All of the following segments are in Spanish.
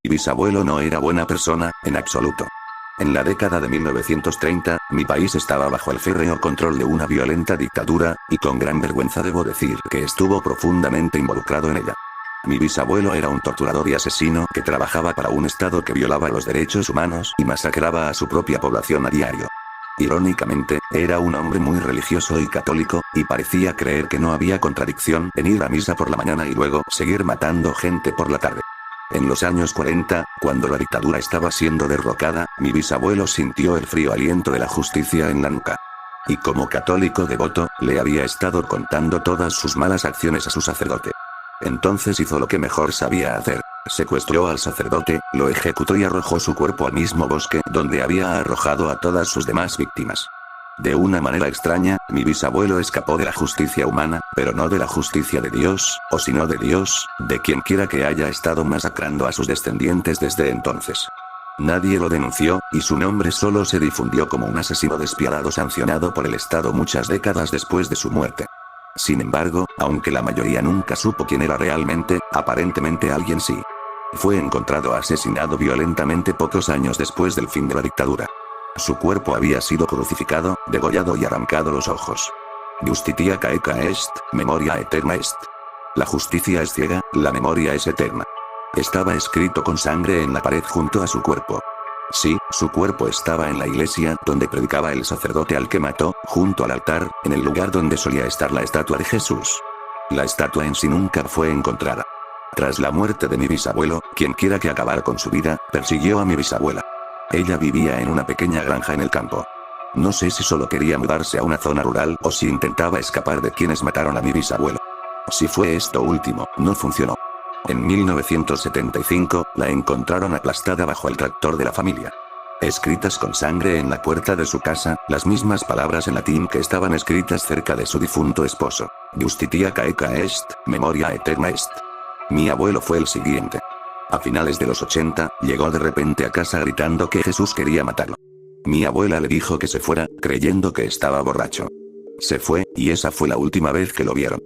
Mi bisabuelo no era buena persona, en absoluto. En la década de 1930, mi país estaba bajo el férreo control de una violenta dictadura, y con gran vergüenza debo decir que estuvo profundamente involucrado en ella. Mi bisabuelo era un torturador y asesino que trabajaba para un Estado que violaba los derechos humanos y masacraba a su propia población a diario. Irónicamente, era un hombre muy religioso y católico, y parecía creer que no había contradicción en ir a misa por la mañana y luego seguir matando gente por la tarde. En los años 40, cuando la dictadura estaba siendo derrocada, mi bisabuelo sintió el frío aliento de la justicia en la nuca. Y como católico devoto, le había estado contando todas sus malas acciones a su sacerdote. Entonces hizo lo que mejor sabía hacer. Secuestró al sacerdote, lo ejecutó y arrojó su cuerpo al mismo bosque donde había arrojado a todas sus demás víctimas. De una manera extraña, mi bisabuelo escapó de la justicia humana, pero no de la justicia de Dios, o si no de Dios, de quien quiera que haya estado masacrando a sus descendientes desde entonces. Nadie lo denunció, y su nombre solo se difundió como un asesino despiadado sancionado por el Estado muchas décadas después de su muerte. Sin embargo, aunque la mayoría nunca supo quién era realmente, aparentemente alguien sí. Fue encontrado asesinado violentamente pocos años después del fin de la dictadura. Su cuerpo había sido crucificado, degollado y arrancado los ojos. Justitia caeca est, memoria eterna est. La justicia es ciega, la memoria es eterna. Estaba escrito con sangre en la pared junto a su cuerpo. Sí, su cuerpo estaba en la iglesia donde predicaba el sacerdote al que mató, junto al altar, en el lugar donde solía estar la estatua de Jesús. La estatua en sí nunca fue encontrada. Tras la muerte de mi bisabuelo, quien quiera que acabara con su vida, persiguió a mi bisabuela. Ella vivía en una pequeña granja en el campo. No sé si solo quería mudarse a una zona rural o si intentaba escapar de quienes mataron a mi bisabuelo. Si fue esto último, no funcionó. En 1975, la encontraron aplastada bajo el tractor de la familia. Escritas con sangre en la puerta de su casa, las mismas palabras en latín que estaban escritas cerca de su difunto esposo. Justitia caeca est, memoria eterna est. Mi abuelo fue el siguiente. A finales de los 80, llegó de repente a casa gritando que Jesús quería matarlo. Mi abuela le dijo que se fuera, creyendo que estaba borracho. Se fue, y esa fue la última vez que lo vieron.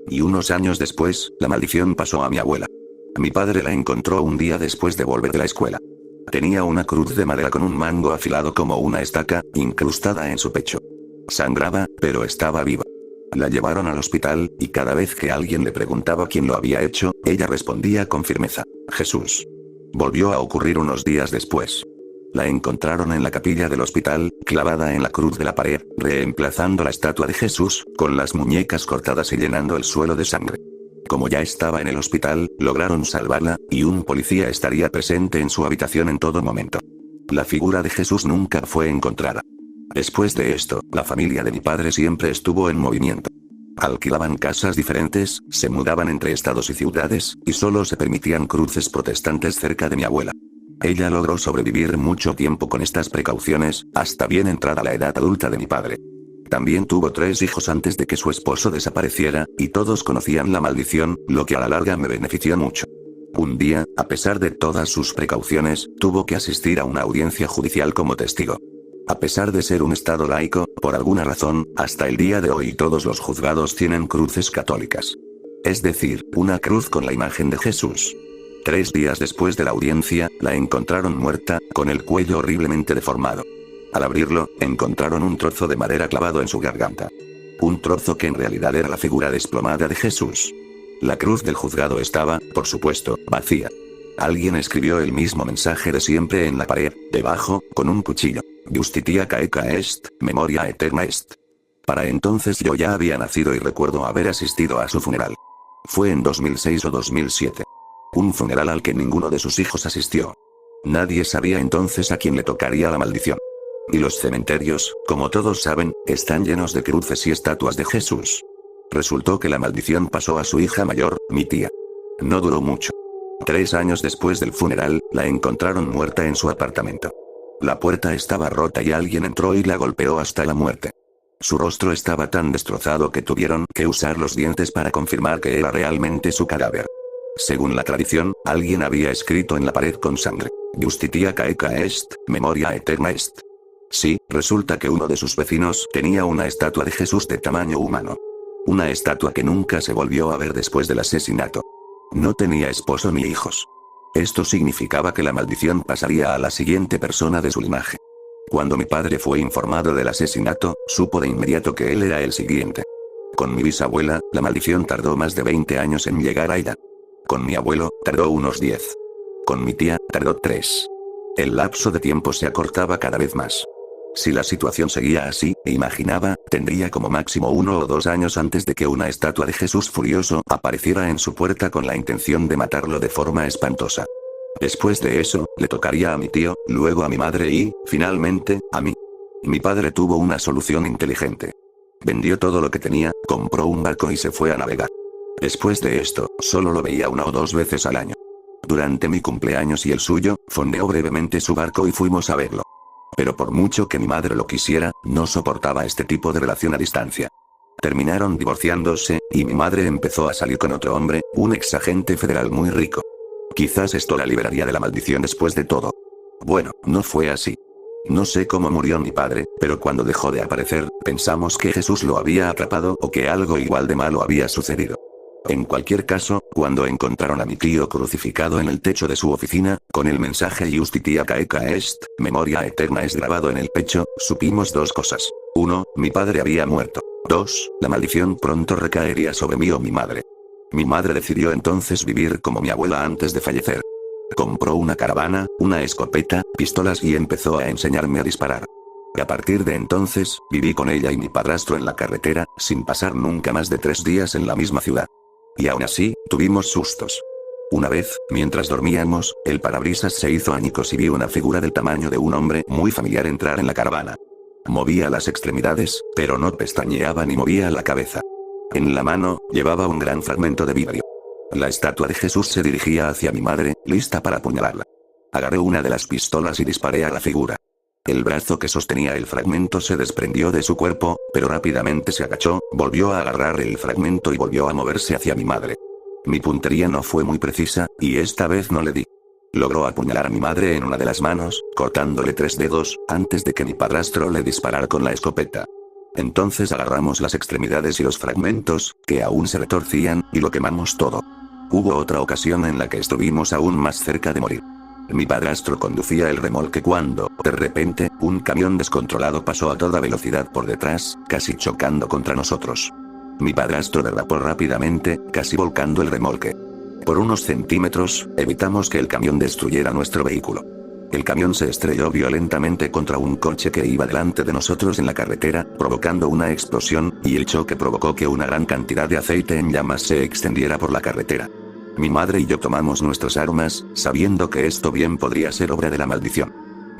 Y unos años después, la maldición pasó a mi abuela. Mi padre la encontró un día después de volver de la escuela. Tenía una cruz de madera con un mango afilado como una estaca, incrustada en su pecho. Sangraba, pero estaba viva. La llevaron al hospital, y cada vez que alguien le preguntaba quién lo había hecho, ella respondía con firmeza: Jesús. Volvió a ocurrir unos días después. La encontraron en la capilla del hospital, clavada en la cruz de la pared, reemplazando la estatua de Jesús, con las muñecas cortadas y llenando el suelo de sangre. Como ya estaba en el hospital, lograron salvarla, y un policía estaría presente en su habitación en todo momento. La figura de Jesús nunca fue encontrada. Después de esto, la familia de mi padre siempre estuvo en movimiento. Alquilaban casas diferentes, se mudaban entre estados y ciudades, y solo se permitían cruces protestantes cerca de mi abuela. Ella logró sobrevivir mucho tiempo con estas precauciones, hasta bien entrada la edad adulta de mi padre. También tuvo 3 hijos antes de que su esposo desapareciera, y todos conocían la maldición, lo que a la larga me benefició mucho. Un día, a pesar de todas sus precauciones, tuvo que asistir a una audiencia judicial como testigo. A pesar de ser un estado laico, por alguna razón, hasta el día de hoy todos los juzgados tienen cruces católicas. Es decir, una cruz con la imagen de Jesús. 3 días después de la audiencia, la encontraron muerta, con el cuello horriblemente deformado. Al abrirlo, encontraron un trozo de madera clavado en su garganta. Un trozo que en realidad era la figura desplomada de Jesús. La cruz del juzgado estaba, por supuesto, vacía. Alguien escribió el mismo mensaje de siempre en la pared, debajo, con un cuchillo. Justitia caeca est, memoria eterna est. Para entonces yo ya había nacido y recuerdo haber asistido a su funeral. Fue en 2006 o 2007. Un funeral al que ninguno de sus hijos asistió. Nadie sabía entonces a quién le tocaría la maldición. Y los cementerios, como todos saben, están llenos de cruces y estatuas de Jesús. Resultó que la maldición pasó a su hija mayor, mi tía. No duró mucho. 3 años después del funeral, la encontraron muerta en su apartamento. La puerta estaba rota y alguien entró y la golpeó hasta la muerte. Su rostro estaba tan destrozado que tuvieron que usar los dientes para confirmar que era realmente su cadáver. Según la tradición, alguien había escrito en la pared con sangre: Justitia caeca est, memoria eterna est. Sí, resulta que uno de sus vecinos tenía una estatua de Jesús de tamaño humano. Una estatua que nunca se volvió a ver después del asesinato. No tenía esposo ni hijos. Esto significaba que la maldición pasaría a la siguiente persona de su linaje. Cuando mi padre fue informado del asesinato, supo de inmediato que él era el siguiente. Con mi bisabuela, la maldición tardó más de 20 años en llegar a ella. Con mi abuelo, tardó unos 10. Con mi tía, tardó 3. El lapso de tiempo se acortaba cada vez más. Si la situación seguía así, imaginaba, tendría como máximo 1 o 2 años antes de que una estatua de Jesús furioso apareciera en su puerta con la intención de matarlo de forma espantosa. Después de eso, le tocaría a mi tío, luego a mi madre y, finalmente, a mí. Mi padre tuvo una solución inteligente. Vendió todo lo que tenía, compró un barco y se fue a navegar. Después de esto, solo lo veía 1 o 2 veces al año. Durante mi cumpleaños y el suyo, fondeó brevemente su barco y fuimos a verlo. Pero por mucho que mi madre lo quisiera, no soportaba este tipo de relación a distancia. Terminaron divorciándose, y mi madre empezó a salir con otro hombre, un ex agente federal muy rico. Quizás esto la liberaría de la maldición después de todo. Bueno, no fue así. No sé cómo murió mi padre, pero cuando dejó de aparecer, pensamos que Jesús lo había atrapado o que algo igual de malo había sucedido. En cualquier caso, cuando encontraron a mi tío crucificado en el techo de su oficina, con el mensaje Justitia caeca est, memoria eterna es grabado en el pecho, supimos 2 cosas. 1, mi padre había muerto. 2, la maldición pronto recaería sobre mí o mi madre. Mi madre decidió entonces vivir como mi abuela antes de fallecer. Compró una caravana, una escopeta, pistolas y empezó a enseñarme a disparar. A partir de entonces, viví con ella y mi padrastro en la carretera, sin pasar nunca más de 3 días en la misma ciudad. Y aún así, tuvimos sustos. Una vez, mientras dormíamos, el parabrisas se hizo añicos y vi una figura del tamaño de un hombre muy familiar entrar en la caravana. Movía las extremidades, pero no pestañeaba ni movía la cabeza. En la mano, llevaba un gran fragmento de vidrio. La estatua de Jesús se dirigía hacia mi madre, lista para apuñalarla. Agarré una de las pistolas y disparé a la figura. El brazo que sostenía el fragmento se desprendió de su cuerpo, pero rápidamente se agachó, volvió a agarrar el fragmento y volvió a moverse hacia mi madre. Mi puntería no fue muy precisa, y esta vez no le di. Logró apuñalar a mi madre en una de las manos, cortándole 3 dedos, antes de que mi padrastro le disparara con la escopeta. Entonces agarramos las extremidades y los fragmentos, que aún se retorcían, y lo quemamos todo. Hubo otra ocasión en la que estuvimos aún más cerca de morir. Mi padrastro conducía el remolque cuando, de repente, un camión descontrolado pasó a toda velocidad por detrás, casi chocando contra nosotros. Mi padrastro derrapó rápidamente, casi volcando el remolque. Por unos centímetros, evitamos que el camión destruyera nuestro vehículo. El camión se estrelló violentamente contra un coche que iba delante de nosotros en la carretera, provocando una explosión, y el choque provocó que una gran cantidad de aceite en llamas se extendiera por la carretera. Mi madre y yo tomamos nuestras armas, sabiendo que esto bien podría ser obra de la maldición.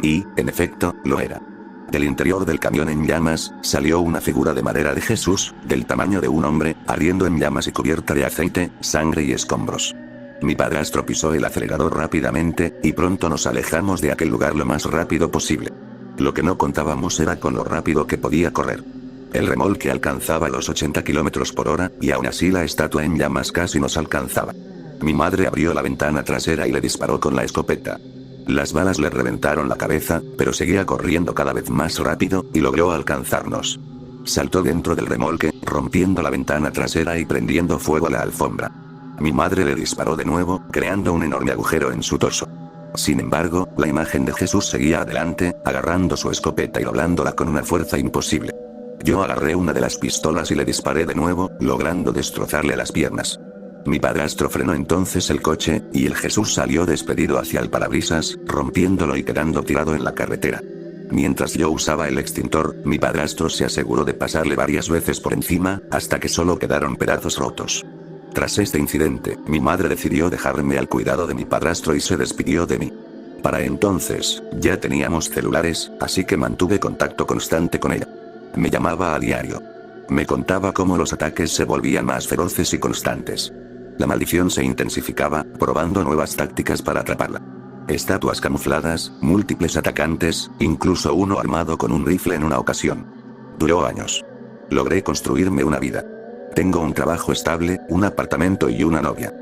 Y, en efecto, lo era. Del interior del camión en llamas, salió una figura de madera de Jesús, del tamaño de un hombre, ardiendo en llamas y cubierta de aceite, sangre y escombros. Mi padrastro pisó el acelerador rápidamente, y pronto nos alejamos de aquel lugar lo más rápido posible. Lo que no contábamos era con lo rápido que podía correr. El remolque alcanzaba los 80 km por hora, y aún así la estatua en llamas casi nos alcanzaba. Mi madre abrió la ventana trasera y le disparó con la escopeta. Las balas le reventaron la cabeza, pero seguía corriendo cada vez más rápido, y logró alcanzarnos. Saltó dentro del remolque, rompiendo la ventana trasera y prendiendo fuego a la alfombra. Mi madre le disparó de nuevo, creando un enorme agujero en su torso. Sin embargo, la imagen de Jesús seguía adelante, agarrando su escopeta y doblándola con una fuerza imposible. Yo agarré una de las pistolas y le disparé de nuevo, logrando destrozarle las piernas. Mi padrastro frenó entonces el coche, y el Jesús salió despedido hacia el parabrisas, rompiéndolo y quedando tirado en la carretera. Mientras yo usaba el extintor, mi padrastro se aseguró de pasarle varias veces por encima, hasta que solo quedaron pedazos rotos. Tras este incidente, mi madre decidió dejarme al cuidado de mi padrastro y se despidió de mí. Para entonces, ya teníamos celulares, así que mantuve contacto constante con ella. Me llamaba a diario. Me contaba cómo los ataques se volvían más feroces y constantes. La maldición se intensificaba, probando nuevas tácticas para atraparla. Estatuas camufladas, múltiples atacantes, incluso uno armado con un rifle en una ocasión. Duró años. Logré construirme una vida. Tengo un trabajo estable, un apartamento y una novia.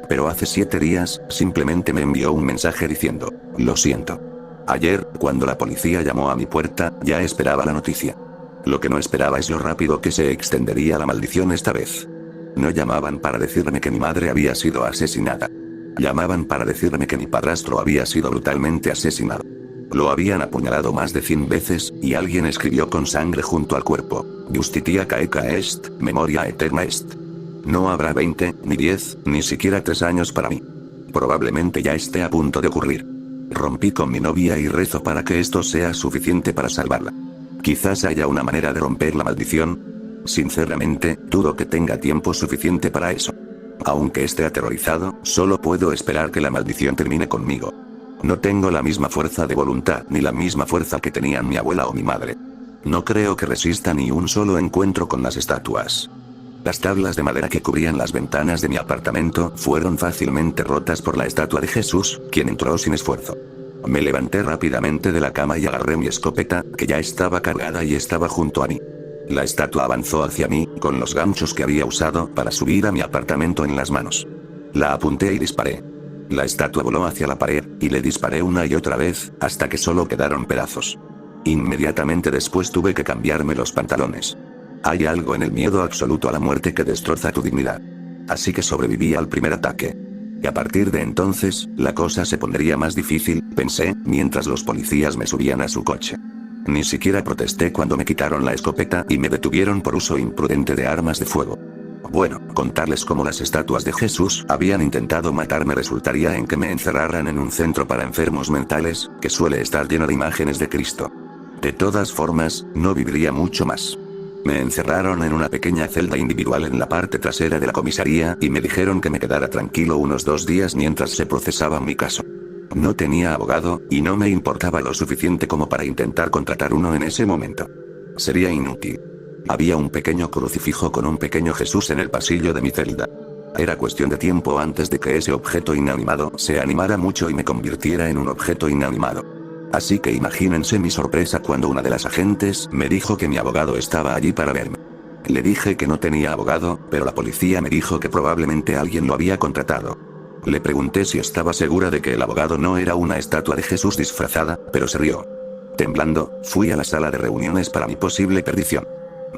Pero hace 7 días, simplemente me envió un mensaje diciendo: lo siento. Ayer, cuando la policía llamó a mi puerta, ya esperaba la noticia. Lo que no esperaba es lo rápido que se extendería la maldición esta vez. No llamaban para decirme que mi madre había sido asesinada. Llamaban para decirme que mi padrastro había sido brutalmente asesinado. Lo habían apuñalado más de 100 veces, y alguien escribió con sangre junto al cuerpo: Justitia caeca est, memoria eterna est. No habrá 20, ni 10, ni siquiera 3 años para mí. Probablemente ya esté a punto de ocurrir. Rompí con mi novia y rezo para que esto sea suficiente para salvarla. Quizás haya una manera de romper la maldición. Sinceramente, dudo que tenga tiempo suficiente para eso. Aunque esté aterrorizado, solo puedo esperar que la maldición termine conmigo. No tengo la misma fuerza de voluntad ni la misma fuerza que tenían mi abuela o mi madre. No creo que resista ni un solo encuentro con las estatuas. Las tablas de madera que cubrían las ventanas de mi apartamento fueron fácilmente rotas por la estatua de Jesús, quien entró sin esfuerzo. Me levanté rápidamente de la cama y agarré mi escopeta, que ya estaba cargada y estaba junto a mí. La estatua avanzó hacia mí, con los ganchos que había usado para subir a mi apartamento en las manos. La apunté y disparé. La estatua voló hacia la pared, y le disparé una y otra vez, hasta que solo quedaron pedazos. Inmediatamente después tuve que cambiarme los pantalones. Hay algo en el miedo absoluto a la muerte que destroza tu dignidad. Así que sobreviví al primer ataque. Y a partir de entonces, la cosa se pondría más difícil, pensé, mientras los policías me subían a su coche. Ni siquiera protesté cuando me quitaron la escopeta y me detuvieron por uso imprudente de armas de fuego. Bueno, contarles cómo las estatuas de Jesús habían intentado matarme resultaría en que me encerraran en un centro para enfermos mentales, que suele estar lleno de imágenes de Cristo. De todas formas, no viviría mucho más. Me encerraron en una pequeña celda individual en la parte trasera de la comisaría y me dijeron que me quedara tranquilo unos 2 días mientras se procesaba mi caso. No tenía abogado, y no me importaba lo suficiente como para intentar contratar uno en ese momento. Sería inútil. Había un pequeño crucifijo con un pequeño Jesús en el pasillo de mi celda. Era cuestión de tiempo antes de que ese objeto inanimado se animara mucho y me convirtiera en un objeto inanimado. Así que imagínense mi sorpresa cuando una de las agentes me dijo que mi abogado estaba allí para verme. Le dije que no tenía abogado, pero la policía me dijo que probablemente alguien lo había contratado. Le pregunté si estaba segura de que el abogado no era una estatua de Jesús disfrazada, pero se rió. Temblando, fui a la sala de reuniones para mi posible perdición.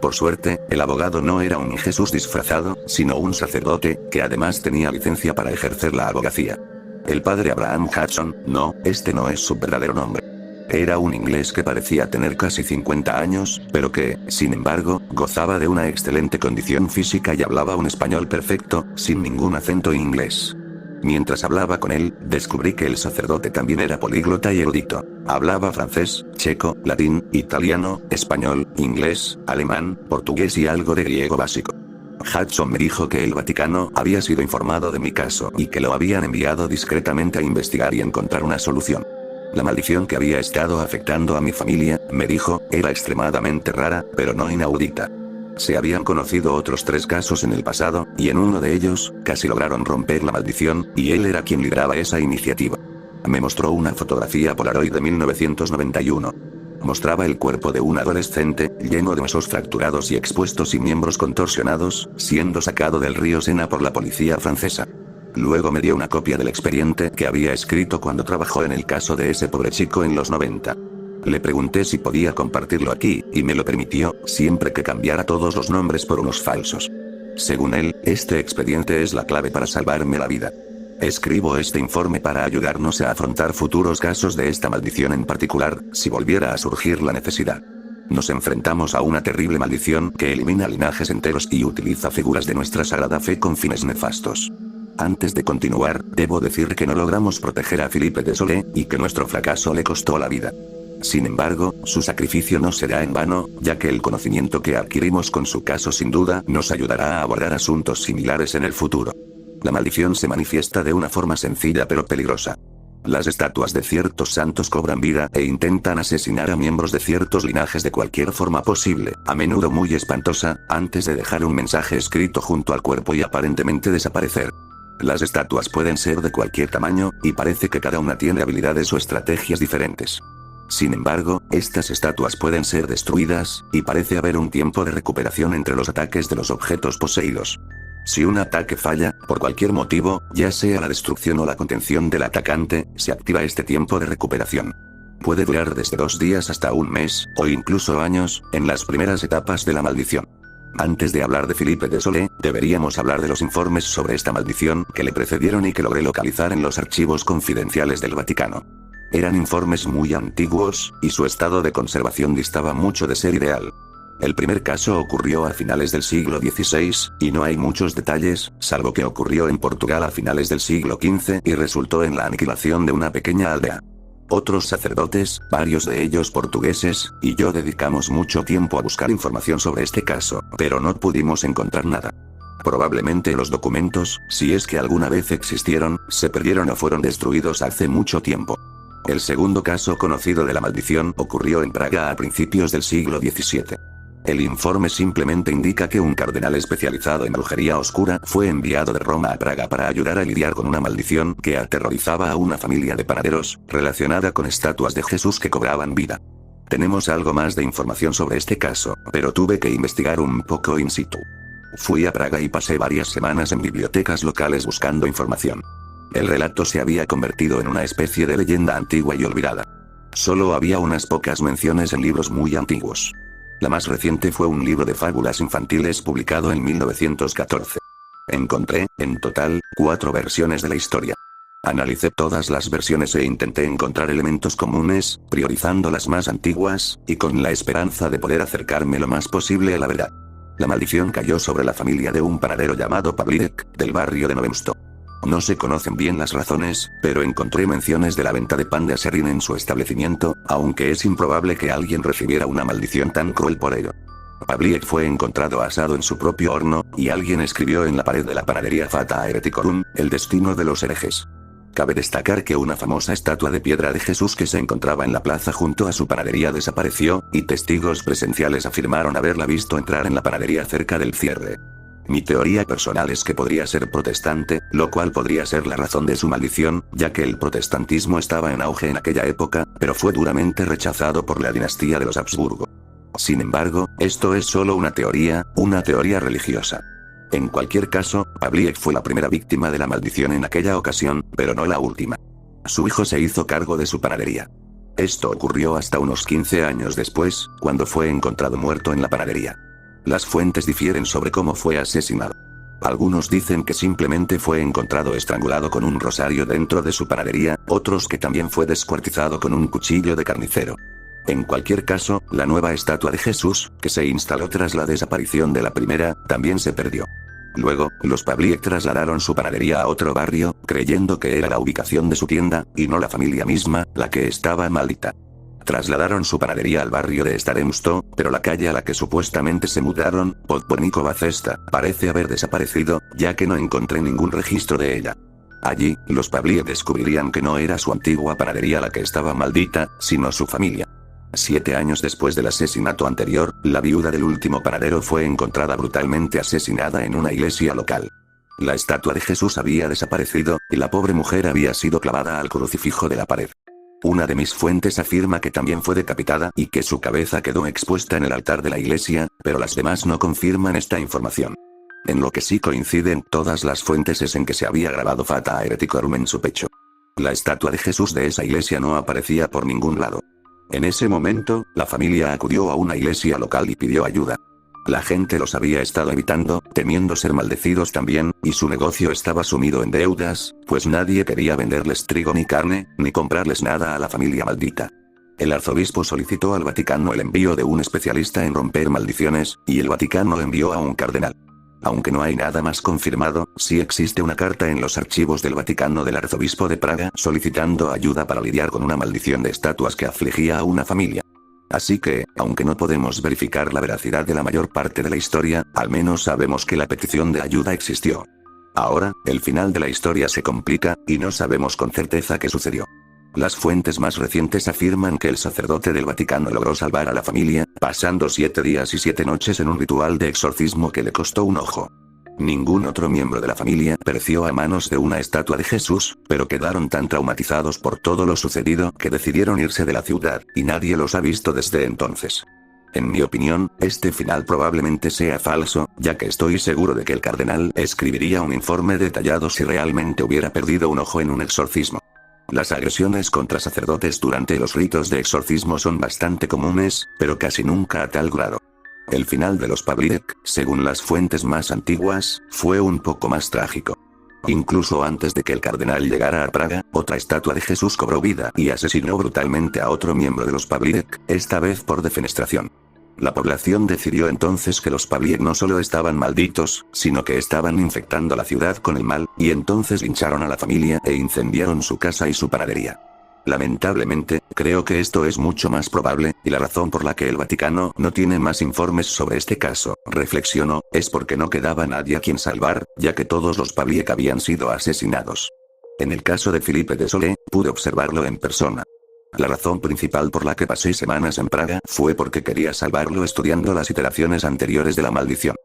Por suerte, el abogado no era un Jesús disfrazado, sino un sacerdote, que además tenía licencia para ejercer la abogacía. El padre Abraham Hudson, no, este no es su verdadero nombre. Era un inglés que parecía tener casi 50 años, pero que, sin embargo, gozaba de una excelente condición física y hablaba un español perfecto, sin ningún acento inglés. Mientras hablaba con él, descubrí que el sacerdote también era políglota y erudito. Hablaba francés, checo, latín, italiano, español, inglés, alemán, portugués y algo de griego básico. Hudson me dijo que el Vaticano había sido informado de mi caso y que lo habían enviado discretamente a investigar y encontrar una solución. La maldición que había estado afectando a mi familia, me dijo, era extremadamente rara, pero no inaudita. Se habían conocido otros 3 casos en el pasado, y en uno de ellos, casi lograron romper la maldición, y él era quien lideraba esa iniciativa. Me mostró una fotografía Polaroid de 1991. Mostraba el cuerpo de un adolescente, lleno de huesos fracturados y expuestos y miembros contorsionados, siendo sacado del río Sena por la policía francesa. Luego me dio una copia del expediente que había escrito cuando trabajó en el caso de ese pobre chico en los 90. Le pregunté si podía compartirlo aquí, y me lo permitió, siempre que cambiara todos los nombres por unos falsos. Según él, este expediente es la clave para salvarme la vida. Escribo este informe para ayudarnos a afrontar futuros casos de esta maldición en particular, si volviera a surgir la necesidad. Nos enfrentamos a una terrible maldición que elimina linajes enteros y utiliza figuras de nuestra sagrada fe con fines nefastos. Antes de continuar, debo decir que no logramos proteger a Philippe Desolé, y que nuestro fracaso le costó la vida. Sin embargo, su sacrificio no será en vano, ya que el conocimiento que adquirimos con su caso sin duda nos ayudará a abordar asuntos similares en el futuro. La maldición se manifiesta de una forma sencilla pero peligrosa. Las estatuas de ciertos santos cobran vida e intentan asesinar a miembros de ciertos linajes de cualquier forma posible, a menudo muy espantosa, antes de dejar un mensaje escrito junto al cuerpo y aparentemente desaparecer. Las estatuas pueden ser de cualquier tamaño, y parece que cada una tiene habilidades o estrategias diferentes. Sin embargo, estas estatuas pueden ser destruidas, y parece haber un tiempo de recuperación entre los ataques de los objetos poseídos. Si un ataque falla, por cualquier motivo, ya sea la destrucción o la contención del atacante, se activa este tiempo de recuperación. Puede durar desde 2 días hasta 1 mes, o incluso años, en las primeras etapas de la maldición. Antes de hablar de Philippe Desolé, Deberíamos hablar de los informes sobre esta maldición que le precedieron y que logré localizar en los archivos confidenciales del Vaticano. Eran informes muy antiguos, y su estado de conservación distaba mucho de ser ideal. El primer caso ocurrió a finales del siglo XVI, y no hay muchos detalles, salvo que ocurrió en Portugal a finales del siglo XV y resultó en la aniquilación de una pequeña aldea. Otros sacerdotes, varios de ellos portugueses, y yo dedicamos mucho tiempo a buscar información sobre este caso, pero no pudimos encontrar nada. Probablemente los documentos, si es que alguna vez existieron, se perdieron o fueron destruidos hace mucho tiempo. El segundo caso conocido de la maldición ocurrió en Praga a principios del siglo XVII. El informe simplemente indica que un cardenal especializado en brujería oscura fue enviado de Roma a Praga para ayudar a lidiar con una maldición que aterrorizaba a una familia de panaderos, relacionada con estatuas de Jesús que cobraban vida. Tenemos algo más de información sobre este caso, pero tuve que investigar un poco in situ. Fui a Praga y pasé varias semanas en bibliotecas locales buscando información. El relato se había convertido en una especie de leyenda antigua y olvidada. Solo había unas pocas menciones en libros muy antiguos. La más reciente fue un libro de fábulas infantiles publicado en 1914. Encontré, en total, 4 versiones de la historia. Analicé todas las versiones e intenté encontrar elementos comunes, priorizando las más antiguas, y con la esperanza de poder acercarme lo más posible a la verdad. La maldición cayó sobre la familia de un panadero llamado Pavlík, del barrio de Novemsto. No se conocen bien las razones, pero encontré menciones de la venta de pan de aserrín en su establecimiento, aunque es improbable que alguien recibiera una maldición tan cruel por ello. Pavlík fue encontrado asado en su propio horno, y alguien escribió en la pared de la panadería Fata Hereticorum, el destino de los herejes. Cabe destacar que una famosa estatua de piedra de Jesús que se encontraba en la plaza junto a su panadería desapareció, y testigos presenciales afirmaron haberla visto entrar en la panadería cerca del cierre. Mi teoría personal es que podría ser protestante, lo cual podría ser la razón de su maldición, ya que el protestantismo estaba en auge en aquella época, pero fue duramente rechazado por la dinastía de los Habsburgo. Sin embargo, esto es solo una teoría religiosa. En cualquier caso, Pavlík fue la primera víctima de la maldición en aquella ocasión, pero no la última. Su hijo se hizo cargo de su panadería. Esto ocurrió hasta unos 15 años después, cuando fue encontrado muerto en la panadería. Las fuentes difieren sobre cómo fue asesinado. Algunos dicen que simplemente fue encontrado estrangulado con un rosario dentro de su panadería, otros que también fue descuartizado con un cuchillo de carnicero. En cualquier caso, la nueva estatua de Jesús, que se instaló tras la desaparición de la primera, también se perdió. Luego, los Pavlík trasladaron su panadería a otro barrio, creyendo que era la ubicación de su tienda, y no la familia misma, la que estaba maldita. Trasladaron su panadería al barrio de Staremsto, pero la calle a la que supuestamente se mudaron, Podpornikova Cesta, parece haber desaparecido, ya que no encontré ningún registro de ella. Allí, los Pavlík descubrirían que no era su antigua panadería la que estaba maldita, sino su familia. 7 años después del asesinato anterior, la viuda del último panadero fue encontrada brutalmente asesinada en una iglesia local. La estatua de Jesús había desaparecido, y la pobre mujer había sido clavada al crucifijo de la pared. Una de mis fuentes afirma que también fue decapitada y que su cabeza quedó expuesta en el altar de la iglesia, pero las demás no confirman esta información. En lo que sí coinciden todas las fuentes es en que se había grabado Fata Hereticorum en su pecho. La estatua de Jesús de esa iglesia no aparecía por ningún lado. En ese momento, la familia acudió a una iglesia local y pidió ayuda. La gente los había estado evitando, temiendo ser maldecidos también, y su negocio estaba sumido en deudas, pues nadie quería venderles trigo ni carne, ni comprarles nada a la familia maldita. El arzobispo solicitó al Vaticano el envío de un especialista en romper maldiciones, y el Vaticano envió a un cardenal. Aunque no hay nada más confirmado, sí existe una carta en los archivos del Vaticano del arzobispo de Praga solicitando ayuda para lidiar con una maldición de estatuas que afligía a una familia. Así que, aunque no podemos verificar la veracidad de la mayor parte de la historia, al menos sabemos que la petición de ayuda existió. Ahora, el final de la historia se complica, y no sabemos con certeza qué sucedió. Las fuentes más recientes afirman que el sacerdote del Vaticano logró salvar a la familia, pasando 7 días y 7 noches en un ritual de exorcismo que le costó un ojo. Ningún otro miembro de la familia pereció a manos de una estatua de Jesús, pero quedaron tan traumatizados por todo lo sucedido que decidieron irse de la ciudad, y nadie los ha visto desde entonces. En mi opinión, este final probablemente sea falso, ya que estoy seguro de que el cardenal escribiría un informe detallado si realmente hubiera perdido un ojo en un exorcismo. Las agresiones contra sacerdotes durante los ritos de exorcismo son bastante comunes, pero casi nunca a tal grado. El final de los Pavlík, según las fuentes más antiguas, fue un poco más trágico. Incluso antes de que el cardenal llegara a Praga, otra estatua de Jesús cobró vida y asesinó brutalmente a otro miembro de los Pavlík, esta vez por defenestración. La población decidió entonces que los Pavlík no solo estaban malditos, sino que estaban infectando la ciudad con el mal, y entonces lincharon a la familia e incendiaron su casa y su panadería. Lamentablemente, creo que esto es mucho más probable, y la razón por la que el Vaticano no tiene más informes sobre este caso, reflexionó, es porque no quedaba nadie a quien salvar, ya que todos los Pavlík habían sido asesinados. En el caso de Felipe de Solé, pude observarlo en persona. La razón principal por la que pasé semanas en Praga fue porque quería salvarlo estudiando las iteraciones anteriores de la maldición.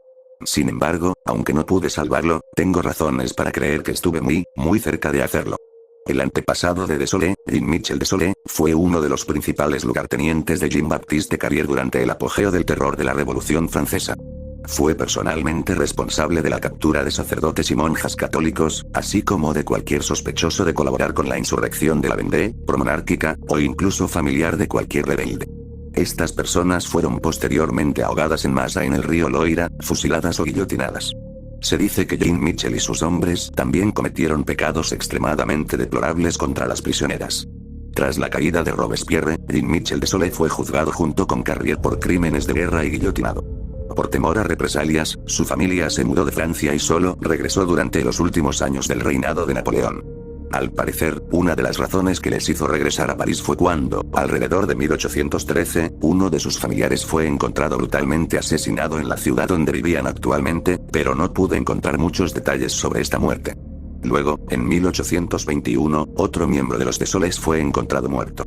Sin embargo, aunque no pude salvarlo, tengo razones para creer que estuve muy cerca de hacerlo. El antepasado de Solé, Jean-Michel de Solé, fue uno de los principales lugartenientes de Jean-Baptiste Carrier durante el apogeo del terror de la Revolución Francesa. Fue personalmente responsable de la captura de sacerdotes y monjas católicos, así como de cualquier sospechoso de colaborar con la insurrección de la Vendée, promonárquica, o incluso familiar de cualquier rebelde. Estas personas fueron posteriormente ahogadas en masa en el río Loira, fusiladas o guillotinadas. Se dice que Jean-Michel y sus hombres también cometieron pecados extremadamente deplorables contra las prisioneras. Tras la caída de Robespierre, Jean-Michel de Solé fue juzgado junto con Carrier por crímenes de guerra y guillotinado. Por temor a represalias, su familia se mudó de Francia y solo regresó durante los últimos años del reinado de Napoleón. Al parecer, una de las razones que les hizo regresar a París fue cuando, alrededor de 1813, uno de sus familiares fue encontrado brutalmente asesinado en la ciudad donde vivían actualmente, pero no pude encontrar muchos detalles sobre esta muerte. Luego, en 1821, otro miembro de los de Solés fue encontrado muerto.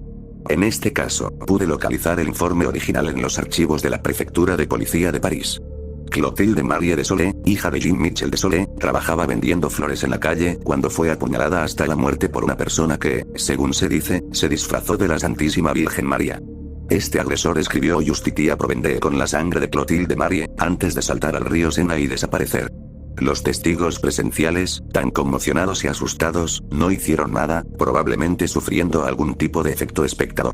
En este caso, pude localizar el informe original en los archivos de la Prefectura de Policía de París. Clotilde Marie de Solé, hija de Jean-Michel de Solé, trabajaba vendiendo flores en la calle cuando fue apuñalada hasta la muerte por una persona que, según se dice, se disfrazó de la Santísima Virgen María. Este agresor escribió Justitia Provende con la sangre de Clotilde Marie, antes de saltar al río Sena y desaparecer. Los testigos presenciales, tan conmocionados y asustados, no hicieron nada, probablemente sufriendo algún tipo de efecto espectador.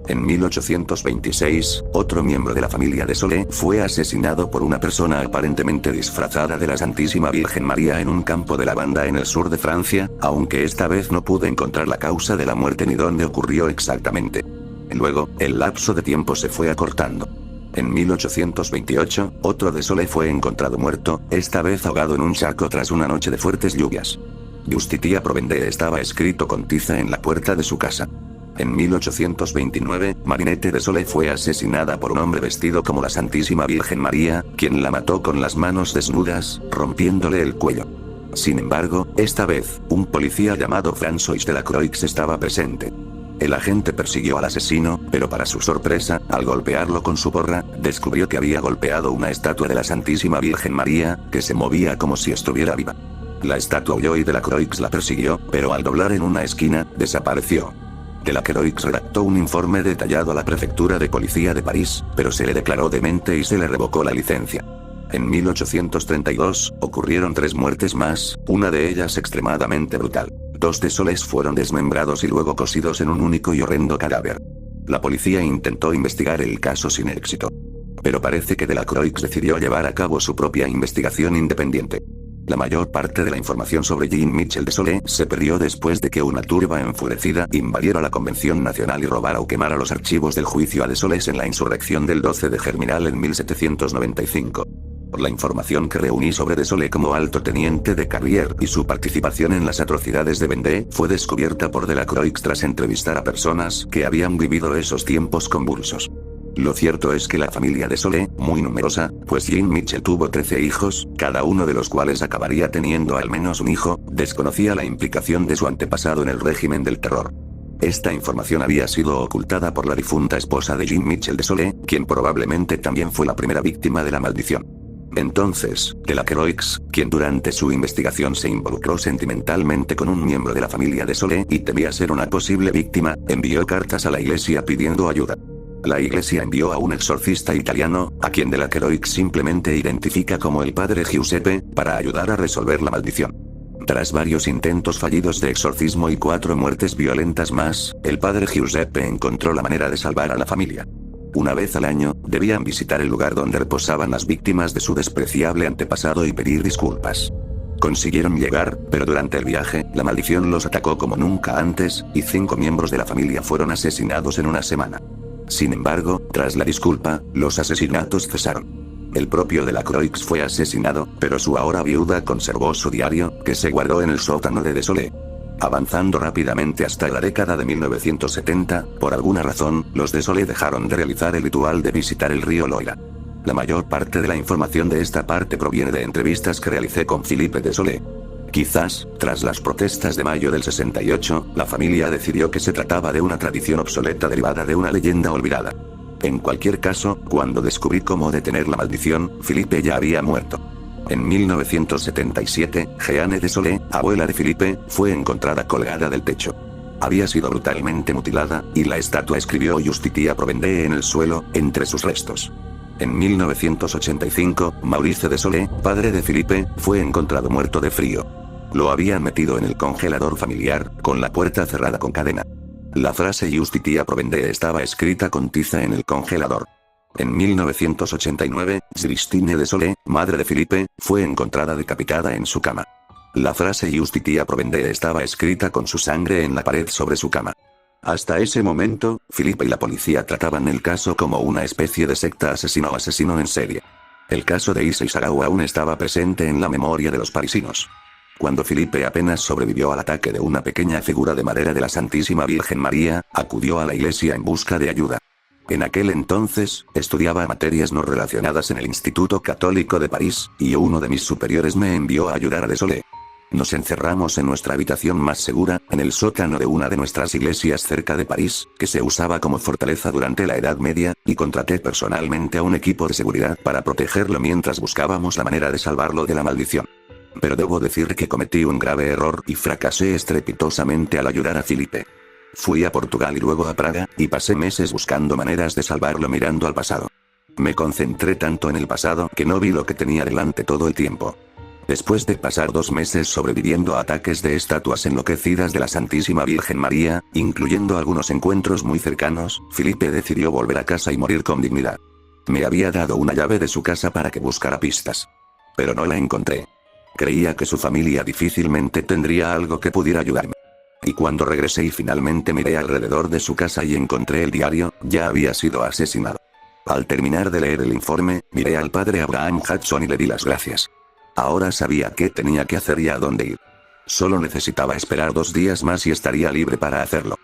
En 1826, otro miembro de la familia de Solé fue asesinado por una persona aparentemente disfrazada de la Santísima Virgen María en un campo de lavanda en el sur de Francia, aunque esta vez no pude encontrar la causa de la muerte ni dónde ocurrió exactamente. Luego, el lapso de tiempo se fue acortando. En 1828, otro de Solé fue encontrado muerto, esta vez ahogado en un charco tras una noche de fuertes lluvias. Justitia Provende estaba escrito con tiza en la puerta de su casa. En 1829, Marinette de Solé fue asesinada por un hombre vestido como la Santísima Virgen María, quien la mató con las manos desnudas, rompiéndole el cuello. Sin embargo, esta vez, un policía llamado François Delacroix estaba presente. El agente persiguió al asesino, pero para su sorpresa, al golpearlo con su porra, descubrió que había golpeado una estatua de la Santísima Virgen María, que se movía como si estuviera viva. La estatua huyó y Delacroix la persiguió, pero al doblar en una esquina, desapareció. Delacroix redactó un informe detallado a la Prefectura de Policía de París, pero se le declaró demente y se le revocó la licencia. En 1832, ocurrieron 3 muertes más, una de ellas extremadamente brutal. 2 de Solés fueron desmembrados y luego cosidos en un único y horrendo cadáver. La policía intentó investigar el caso sin éxito. Pero parece que Delacroix decidió llevar a cabo su propia investigación independiente. La mayor parte de la información sobre Jean-Michel de Solé se perdió después de que una turba enfurecida invadiera la Convención Nacional y robara o quemara los archivos del juicio a de Solés en la insurrección del 12 de Germinal en 1795. Por la información que reuní sobre de Solé como alto teniente de Carrier y su participación en las atrocidades de Vendée fue descubierta por Delacroix tras entrevistar a personas que habían vivido esos tiempos convulsos. Lo cierto es que la familia de Solé, muy numerosa, pues Jean-Michel tuvo 13 hijos, cada uno de los cuales acabaría teniendo al menos un hijo, desconocía la implicación de su antepasado en el régimen del terror. Esta información había sido ocultada por la difunta esposa de Jean-Michel de Solé, quien probablemente también fue la primera víctima de la maldición. Entonces, Delacroix, quien durante su investigación se involucró sentimentalmente con un miembro de la familia de Solé y temía ser una posible víctima, envió cartas a la iglesia pidiendo ayuda. La iglesia envió a un exorcista italiano, a quien Delacroix simplemente identifica como el padre Giuseppe, para ayudar a resolver la maldición. Tras varios intentos fallidos de exorcismo y 4 muertes violentas más, el padre Giuseppe encontró la manera de salvar a la familia. Una vez al año, debían visitar el lugar donde reposaban las víctimas de su despreciable antepasado y pedir disculpas. Consiguieron llegar, pero durante el viaje, la maldición los atacó como nunca antes, y 5 miembros de la familia fueron asesinados en una semana. Sin embargo, tras la disculpa, los asesinatos cesaron. El propio Delacroix fue asesinado, pero su ahora viuda conservó su diario, que se guardó en el sótano de Desolé. Avanzando rápidamente hasta la década de 1970, por alguna razón, los Desolé dejaron de realizar el ritual de visitar el río Loira. La mayor parte de la información de esta parte proviene de entrevistas que realicé con Philippe Desolé. Quizás, tras las protestas de mayo del 68, la familia decidió que se trataba de una tradición obsoleta derivada de una leyenda olvidada. En cualquier caso, cuando descubrí cómo detener la maldición, Philippe ya había muerto. En 1977, Jeanne Desolé, abuela de Philippe, fue encontrada colgada del techo. Había sido brutalmente mutilada, y la estatua escribió Justitia Provendée en el suelo, entre sus restos. En 1985, Maurice Desolé, padre de Philippe, fue encontrado muerto de frío. Lo habían metido en el congelador familiar, con la puerta cerrada con cadena. La frase Justitia Provendée estaba escrita con tiza en el congelador. En 1989, Christine Desolé, madre de Philippe, fue encontrada decapitada en su cama. La frase Justitia Provendée estaba escrita con su sangre en la pared sobre su cama. Hasta ese momento, Philippe y la policía trataban el caso como una especie de secta asesino en serie. El caso de Issei Sagawa aún estaba presente en la memoria de los parisinos. Cuando Philippe apenas sobrevivió al ataque de una pequeña figura de madera de la Santísima Virgen María, acudió a la iglesia en busca de ayuda. En aquel entonces, estudiaba materias no relacionadas en el Instituto Católico de París, y uno de mis superiores me envió a ayudar a Desolé. Nos encerramos en nuestra habitación más segura, en el sótano de una de nuestras iglesias cerca de París, que se usaba como fortaleza durante la Edad Media, y contraté personalmente a un equipo de seguridad para protegerlo mientras buscábamos la manera de salvarlo de la maldición. Pero debo decir que cometí un grave error y fracasé estrepitosamente al ayudar a Philippe. Fui a Portugal y luego a Praga, y pasé meses buscando maneras de salvarlo mirando al pasado. Me concentré tanto en el pasado que no vi lo que tenía delante todo el tiempo. Después de pasar 2 meses sobreviviendo a ataques de estatuas enloquecidas de la Santísima Virgen María, incluyendo algunos encuentros muy cercanos, Philippe decidió volver a casa y morir con dignidad. Me había dado una llave de su casa para que buscara pistas. Pero no la encontré. Creía que su familia difícilmente tendría algo que pudiera ayudarme. Y cuando regresé y finalmente miré alrededor de su casa y encontré el diario, ya había sido asesinado. Al terminar de leer el informe, miré al padre Abraham Hudson y le di las gracias. Ahora sabía qué tenía que hacer y a dónde ir. Solo necesitaba esperar 2 días más y estaría libre para hacerlo.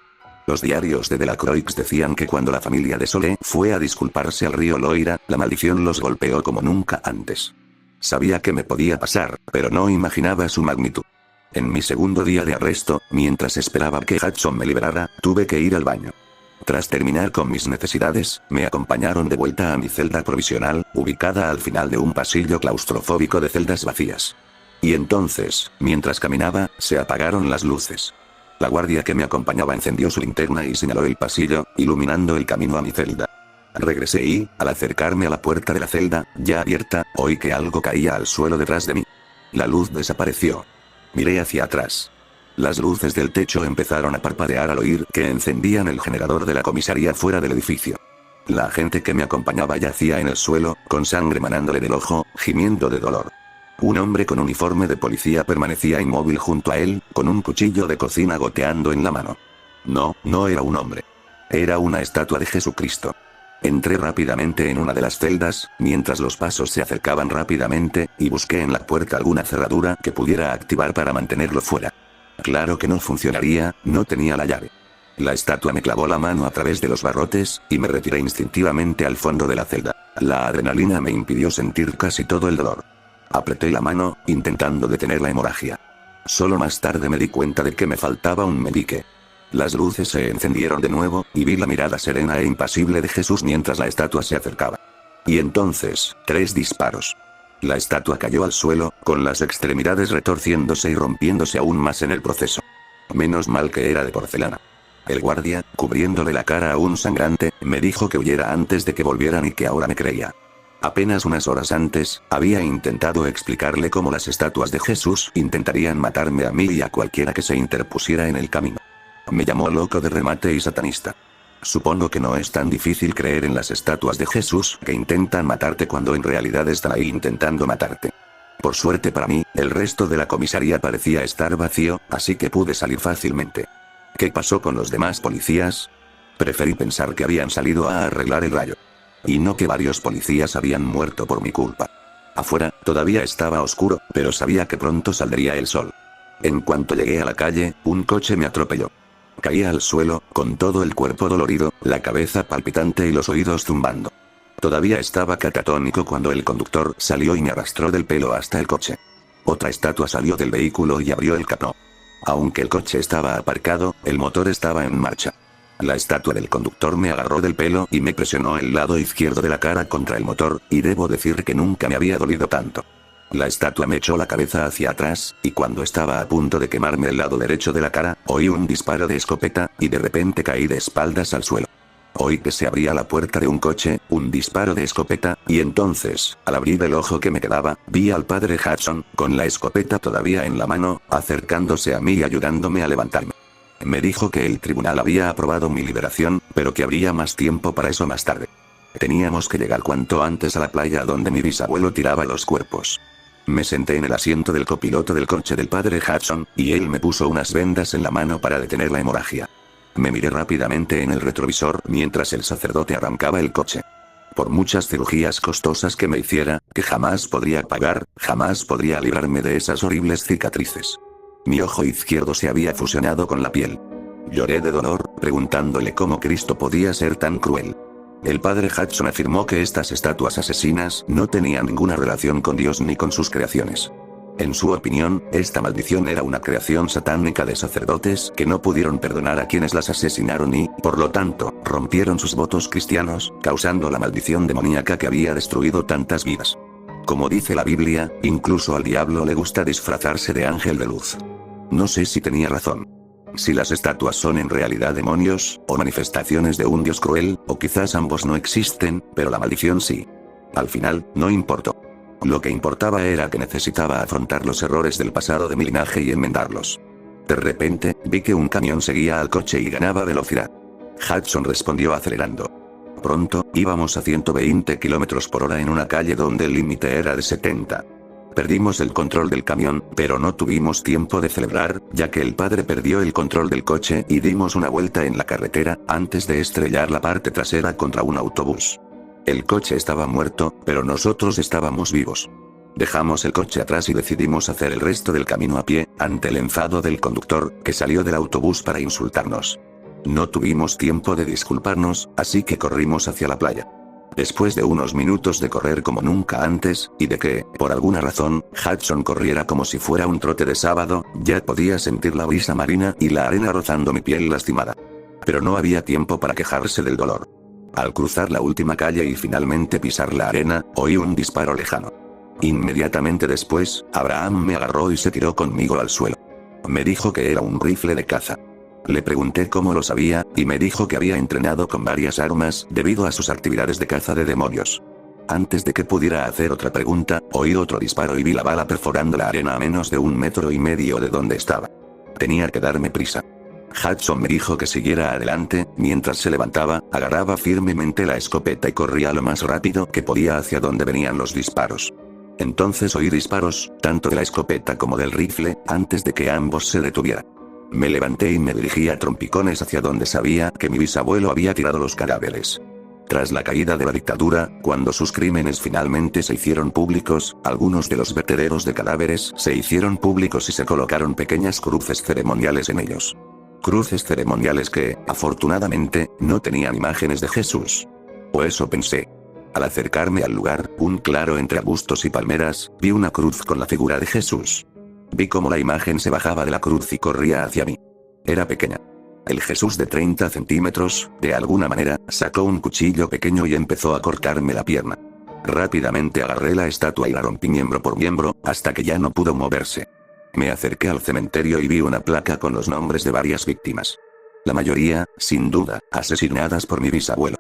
Los diarios de Delacroix decían que cuando la familia Desolé fue a disculparse al río Loira, la maldición los golpeó como nunca antes. Sabía que me podía pasar, pero no imaginaba su magnitud. En mi segundo día de arresto, mientras esperaba que Hudson me liberara, tuve que ir al baño. Tras terminar con mis necesidades, me acompañaron de vuelta a mi celda provisional, ubicada al final de un pasillo claustrofóbico de celdas vacías. Y entonces, mientras caminaba, se apagaron las luces. La guardia que me acompañaba encendió su linterna y señaló el pasillo, iluminando el camino a mi celda. Regresé y, al acercarme a la puerta de la celda, ya abierta, oí que algo caía al suelo detrás de mí. La luz desapareció. Miré hacia atrás. Las luces del techo empezaron a parpadear al oír que encendían el generador de la comisaría fuera del edificio. La agente que me acompañaba yacía en el suelo, con sangre manándole del ojo, gimiendo de dolor. Un hombre con uniforme de policía permanecía inmóvil junto a él, con un cuchillo de cocina goteando en la mano. No era un hombre. Era una estatua de Jesucristo. Entré rápidamente en una de las celdas, mientras los pasos se acercaban rápidamente, y busqué en la puerta alguna cerradura que pudiera activar para mantenerlo fuera. Claro que no funcionaría, no tenía la llave. La estatua me clavó la mano a través de los barrotes, y me retiré instintivamente al fondo de la celda. La adrenalina me impidió sentir casi todo el dolor. Apreté la mano, intentando detener la hemorragia. Solo más tarde me di cuenta de que me faltaba un meñique. Las luces se encendieron de nuevo, y vi la mirada serena e impasible de Jesús mientras la estatua se acercaba. Y entonces, 3 disparos. La estatua cayó al suelo, con las extremidades retorciéndose y rompiéndose aún más en el proceso. Menos mal que era de porcelana. El guardia, cubriéndole la cara aún sangrante, me dijo que huyera antes de que volvieran y que ahora me creía. Apenas unas horas antes, había intentado explicarle cómo las estatuas de Jesús intentarían matarme a mí y a cualquiera que se interpusiera en el camino. Me llamó loco de remate y satanista. Supongo que no es tan difícil creer en las estatuas de Jesús que intentan matarte cuando en realidad están ahí intentando matarte. Por suerte para mí, el resto de la comisaría parecía estar vacío, así que pude salir fácilmente. ¿Qué pasó con los demás policías? Preferí pensar que habían salido a arreglar el rayo. Y no que varios policías habían muerto por mi culpa. Afuera, todavía estaba oscuro, pero sabía que pronto saldría el sol. En cuanto llegué a la calle, un coche me atropelló. Caí al suelo, con todo el cuerpo dolorido, la cabeza palpitante y los oídos zumbando. Todavía estaba catatónico cuando el conductor salió y me arrastró del pelo hasta el coche. Otra estatua salió del vehículo y abrió el capó. Aunque el coche estaba aparcado, el motor estaba en marcha. La estatua del conductor me agarró del pelo y me presionó el lado izquierdo de la cara contra el motor, y debo decir que nunca me había dolido tanto. La estatua me echó la cabeza hacia atrás, y cuando estaba a punto de quemarme el lado derecho de la cara, oí un disparo de escopeta, y de repente caí de espaldas al suelo. Oí que se abría la puerta de un coche, un disparo de escopeta, y entonces, al abrir el ojo que me quedaba, vi al padre Hudson, con la escopeta todavía en la mano, acercándose a mí y ayudándome a levantarme. Me dijo que el tribunal había aprobado mi liberación, pero que habría más tiempo para eso más tarde. Teníamos que llegar cuanto antes a la playa donde mi bisabuelo tiraba los cuerpos. Me senté en el asiento del copiloto del coche del padre Hudson, y él me puso unas vendas en la mano para detener la hemorragia. Me miré rápidamente en el retrovisor mientras el sacerdote arrancaba el coche. Por muchas cirugías costosas que me hiciera, que jamás podría pagar, jamás podría librarme de esas horribles cicatrices. Mi ojo izquierdo se había fusionado con la piel. Lloré de dolor, preguntándole cómo Cristo podía ser tan cruel. El padre Hudson afirmó que estas estatuas asesinas no tenían ninguna relación con Dios ni con sus creaciones. En su opinión, esta maldición era una creación satánica de sacerdotes que no pudieron perdonar a quienes las asesinaron y, por lo tanto, rompieron sus votos cristianos, causando la maldición demoníaca que había destruido tantas vidas. Como dice la Biblia, incluso al diablo le gusta disfrazarse de ángel de luz. No sé si tenía razón. Si las estatuas son en realidad demonios, o manifestaciones de un dios cruel, o quizás ambos no existen, pero la maldición sí. Al final, no importó. Lo que importaba era que necesitaba afrontar los errores del pasado de mi linaje y enmendarlos. De repente, vi que un camión seguía al coche y ganaba velocidad. Hudson respondió acelerando. Pronto, íbamos a 120 km/h en una calle donde el límite era de 70. Perdimos el control del camión, pero no tuvimos tiempo de celebrar, ya que el padre perdió el control del coche y dimos una vuelta en la carretera, antes de estrellar la parte trasera contra un autobús. El coche estaba muerto, pero nosotros estábamos vivos. Dejamos el coche atrás y decidimos hacer el resto del camino a pie, ante el enfado del conductor, que salió del autobús para insultarnos. No tuvimos tiempo de disculparnos, así que corrimos hacia la playa. Después de unos minutos de correr como nunca antes, y de que, por alguna razón, Hudson corriera como si fuera un trote de sábado, ya podía sentir la brisa marina y la arena rozando mi piel lastimada. Pero no había tiempo para quejarse del dolor. Al cruzar la última calle y finalmente pisar la arena, oí un disparo lejano. Inmediatamente después, Abraham me agarró y se tiró conmigo al suelo. Me dijo que era un rifle de caza. Le pregunté cómo lo sabía, y me dijo que había entrenado con varias armas debido a sus actividades de caza de demonios. Antes de que pudiera hacer otra pregunta, oí otro disparo y vi la bala perforando la arena a menos de 1,5 metros de donde estaba. Tenía que darme prisa. Hudson me dijo que siguiera adelante, mientras se levantaba, agarraba firmemente la escopeta y corría lo más rápido que podía hacia donde venían los disparos. Entonces oí disparos, tanto de la escopeta como del rifle, antes de que ambos se detuvieran. Me levanté y me dirigí a trompicones hacia donde sabía que mi bisabuelo había tirado los cadáveres. Tras la caída de la dictadura, cuando sus crímenes finalmente se hicieron públicos, algunos de los vertederos de cadáveres se hicieron públicos y se colocaron pequeñas cruces ceremoniales en ellos. Cruces ceremoniales que, afortunadamente, no tenían imágenes de Jesús. O eso pensé. Al acercarme al lugar, un claro entre arbustos y palmeras, vi una cruz con la figura de Jesús. Vi cómo la imagen se bajaba de la cruz y corría hacia mí. Era pequeña. El Jesús de 30 centímetros, de alguna manera, sacó un cuchillo pequeño y empezó a cortarme la pierna. Rápidamente agarré la estatua y la rompí miembro por miembro, hasta que ya no pudo moverse. Me acerqué al cementerio y vi una placa con los nombres de varias víctimas. La mayoría, sin duda, asesinadas por mi bisabuelo.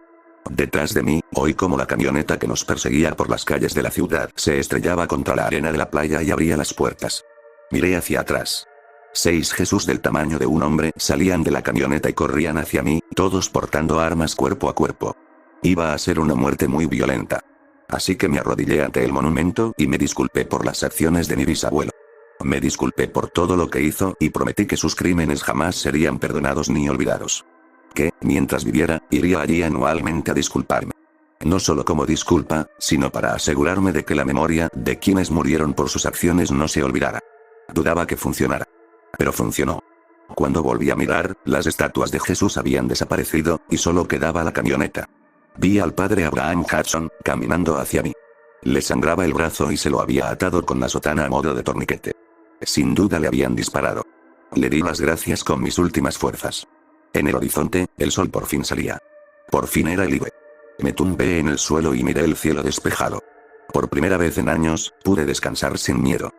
Detrás de mí, oí como la camioneta que nos perseguía por las calles de la ciudad se estrellaba contra la arena de la playa y abría las puertas. Miré hacia atrás. 6 Jesús del tamaño de un hombre salían de la camioneta y corrían hacia mí, todos portando armas cuerpo a cuerpo. Iba a ser una muerte muy violenta. Así que me arrodillé ante el monumento y me disculpé por las acciones de mi bisabuelo. Me disculpé por todo lo que hizo y prometí que sus crímenes jamás serían perdonados ni olvidados. Que, mientras viviera, iría allí anualmente a disculparme. No solo como disculpa, sino para asegurarme de que la memoria de quienes murieron por sus acciones no se olvidara. Dudaba que funcionara. Pero funcionó. Cuando volví a mirar, las estatuas de Jesús habían desaparecido, y solo quedaba la camioneta. Vi al padre Abraham Hudson, caminando hacia mí. Le sangraba el brazo y se lo había atado con la sotana a modo de torniquete. Sin duda le habían disparado. Le di las gracias con mis últimas fuerzas. En el horizonte, el sol por fin salía. Por fin era libre. Me tumbé en el suelo y miré el cielo despejado. Por primera vez en años, pude descansar sin miedo.